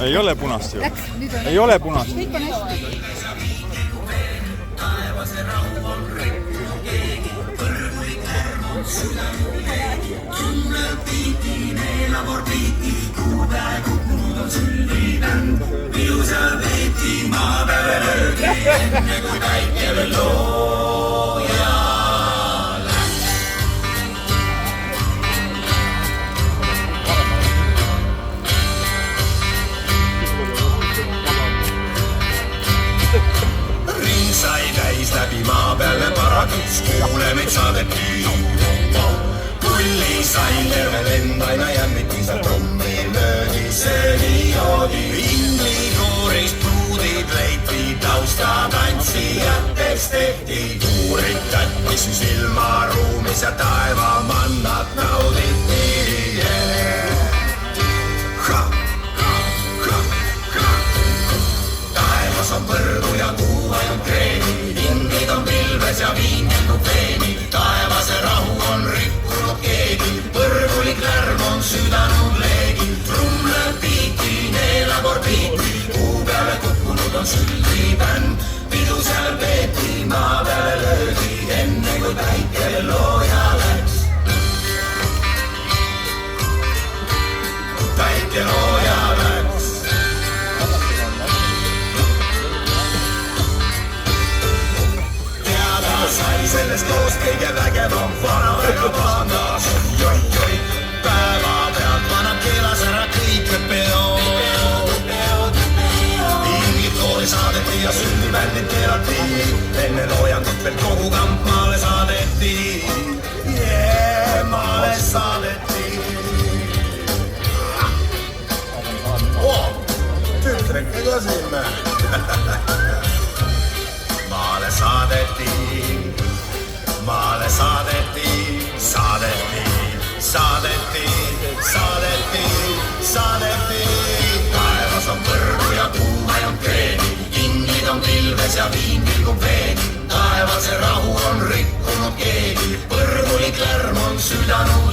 Ei ole punast ju. Ei ole punast. Kõik on hästi. Sai täis läbi maa peale parakuks, kuule meid saadeti. Pulli sai terve lend aina jämmiti, seal trommi löödi, söödi joodi. Inglikoorist pruudid leiti, tausta tantsijateks tehti. Kuurid tättis silmaruumis ja taevamannad nauditi. Taevas on põrgu ja kuu ainult kreeni, hingid on pilves ja viin tilgub veeni. Taevase rahu on rikkunud keegi, põrgulik lärm on südanud leegi. Trumm lööb piiki, neelab orbiiti, kuu peale kukkunud on süldibänd. Pidu seal peeti, maa peale löödi, enne kui päike looja läks. Päike looja läks. Sai sellest loost kõige vägevam vana väga paandas. Joi, päeva pealt vanad keelas ära kõik need peod. Ingid kooli saadeti ja sündibändid keelati. Enne loojangut veel kogu kamp maale saadeti. Maale saadeti. Tütreke ka sinna. Maale saadeti. Maale saadeti, saadeti, saadeti, saadeti, saadeti. Taevas on põrgu ja kuu ainult kreeni, hingid on pilves ja viin tilgub veeni. Taevase rahu on rikkunud keegi, põrgulik lärm on südanud